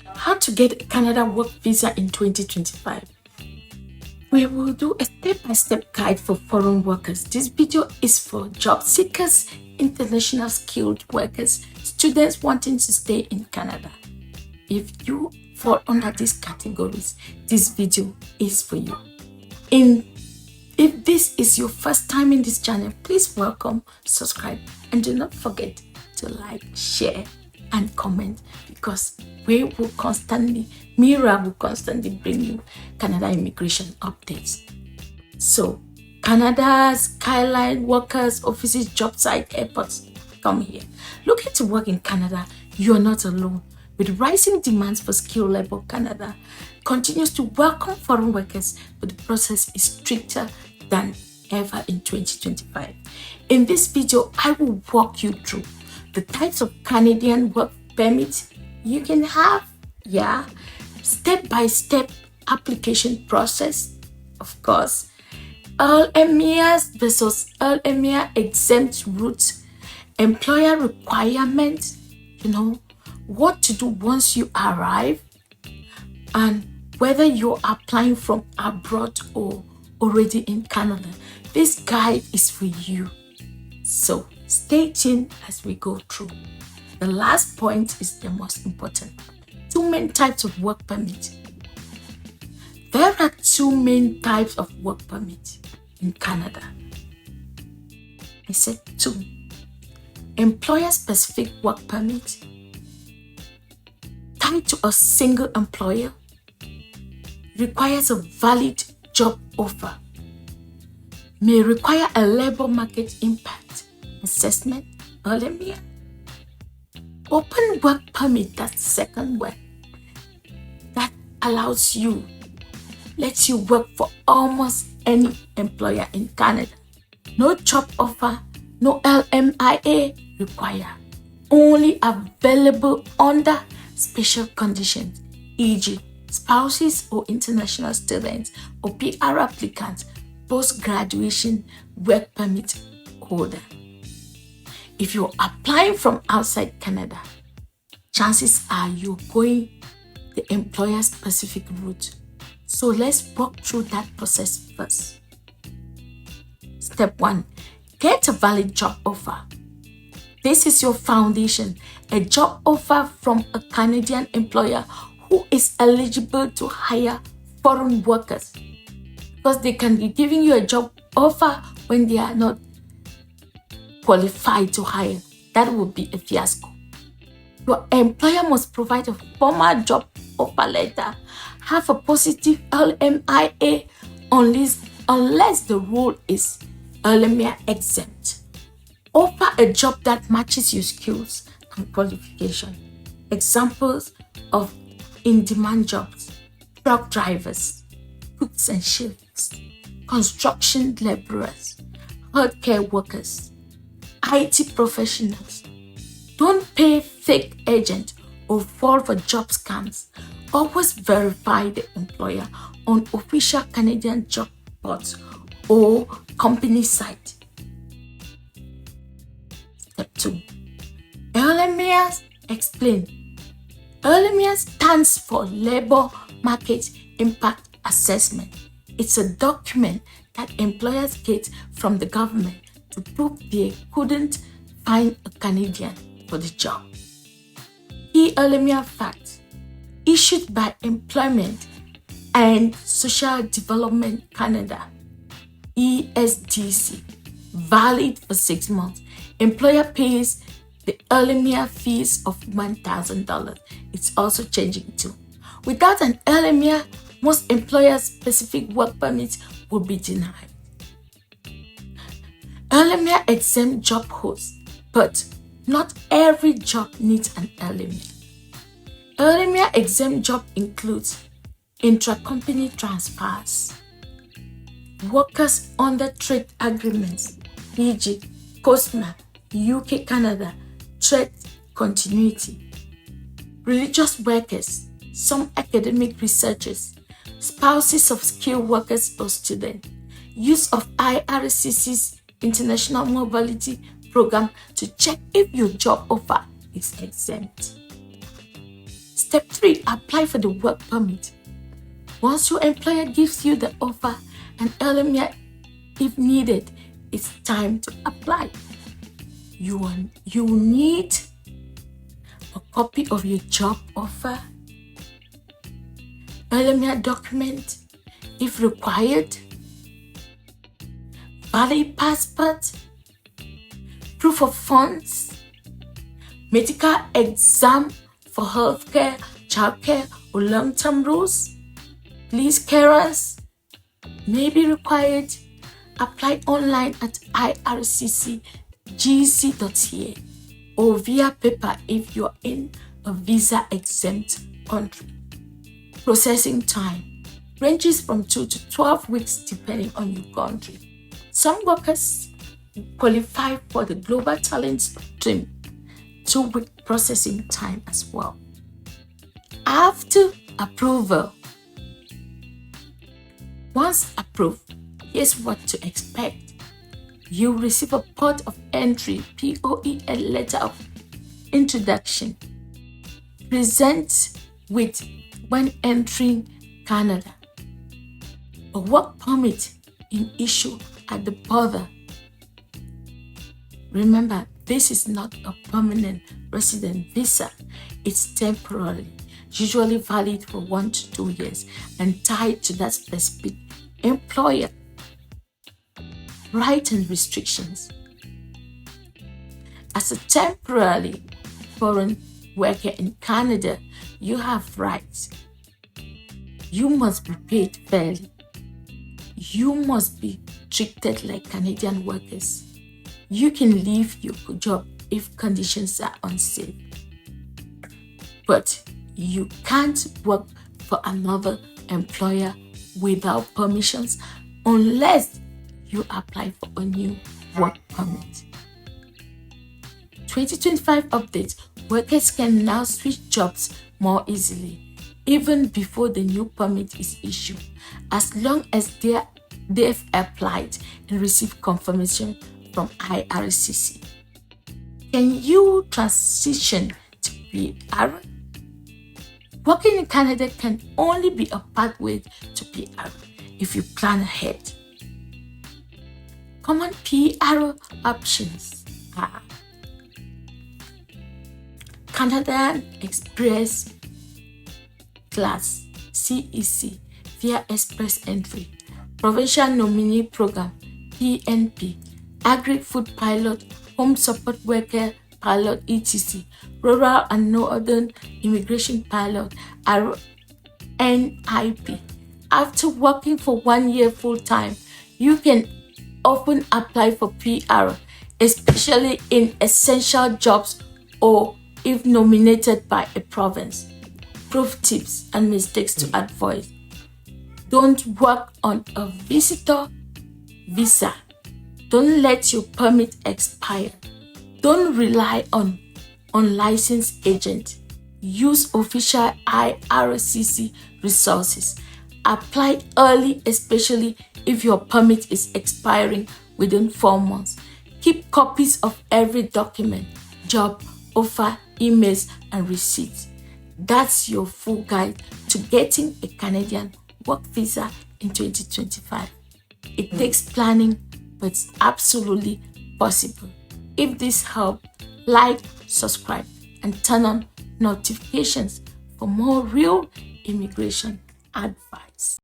How to get a Canada work visa in 2025. We will do a step-by-step guide for foreign workers. This video is for job seekers, international skilled workers, students wanting to stay in Canada. If you fall under these categories, this video is for you. If this is your first time in this channel, please welcome, subscribe, and do not forget to like, share, and comment, because Mira will constantly bring you Canada immigration updates. So, Canada's skyline workers, offices, job site, airports, come here. Looking to work in Canada, you are not alone. With rising demands for skilled labor, Canada continues to welcome foreign workers, but the process is stricter than ever in 2025. In this video, I will walk you through the types of Canadian work permits you can have, step-by-step application process, of course, LMIA versus LMIA exempt routes, employer requirements, what to do once you arrive, and whether you're applying from abroad or already in Canada. This guide is for you. So stay tuned as we go through. The last point is the most important. Two main types of work permit. There are two main types of work permit in Canada. I said two. Employer-specific work permit, tied to a single employer, requires a valid job offer, may require a labor market impact assessment, LMIA. Open work permit, that's the second one, that lets you work for almost any employer in Canada. No job offer, no LMIA required. Only available under special conditions, e.g. spouses or international students or PR applicants, post-graduation work permit holder. If you're applying from outside Canada, chances are you're going the employer-specific route. So let's walk through that process first. Step 1. Get a valid job offer. This is your foundation, a job offer from a Canadian employer who is eligible to hire foreign workers, because they can be giving you a job offer when they are not qualified to hire. That would be a fiasco. Your employer must provide a formal job offer letter, have a positive LMIA unless the role is LMIA exempt. Offer a job that matches your skills and qualification. Examples of in-demand jobs: truck drivers, cooks and chefs, construction laborers, healthcare workers, IT professionals. Don't pay fake agent or fall for job scams. Always verify the employer on official Canadian job boards or company site. Step 2. LMIA explain. LMIA stands for Labor Market Impact Assessment. It's a document that employers get from the government to prove they couldn't find a Canadian for the job. Key LMIA facts. Issued by Employment and Social Development Canada, ESDC. Valid for 6 months. Employer pays the LMIA fees of $1,000. It's also changing too. Without an LMIA, most employer-specific work permits will be denied. LMIA exempt job hosts, but not every job needs an LMIA. LMIA exempt job includes intra-company transfers, workers under trade agreements, e.g. COSMA, UK, Canada, trade continuity, religious workers, some academic researchers, spouses of skilled workers or students, use of IRCC's International Mobility Program to check if your job offer is exempt. Step 3, apply for the work permit. Once your employer gives you the offer and LMIA if needed, it's time to apply. You need a copy of your job offer, LMIA document if required, valid passport, proof of funds, medical exam for healthcare, childcare, or long-term rules. Police carers may be required. Apply online at IRCC gc.ca or via paper if you're in a visa-exempt country. Processing time ranges from 2 to 12 weeks depending on your country. Some workers qualify for the Global Talent Stream 2-week processing time as well. After approval, once approved, here's what to expect. You receive a port of entry, POE, a letter of introduction. Present with when entering Canada. A work permit in issue at the border. Remember, this is not a permanent resident visa. It's temporary, usually valid for 1 to 2 years and tied to that specific employer. Rights and restrictions. As a temporary foreign worker in Canada, you have rights. You must be paid fairly. You must be treated like Canadian workers. You can leave your job if conditions are unsafe. But you can't work for another employer without permissions unless you apply for a new work permit. 2025 update. Workers can now switch jobs more easily, even before the new permit is issued, as long as they've applied and received confirmation from IRCC. Can you transition to PR? Working in Canada can only be a pathway to PR if you plan ahead. Common PR options are Canadian Express Class CEC via Express Entry, Provincial Nominee Program PNP, Agri-Food Pilot, Home Support Worker Pilot etc., Rural and Northern Immigration Pilot RNIP. After working for 1 year full-time, you can often apply for PR, especially in essential jobs or if nominated by a province. Proof tips and mistakes to avoid. Don't work on a visitor visa. Don't let your permit expire. Don't rely on unlicensed agents. Use official IRCC resources. Apply early, especially if your permit is expiring within 4 months. Keep copies of every document, job, offer, emails, and receipts. That's your full guide to getting a Canadian work visa in 2025. It takes planning, but it's absolutely possible. If this helped, like, subscribe, and turn on notifications for more real immigration advice.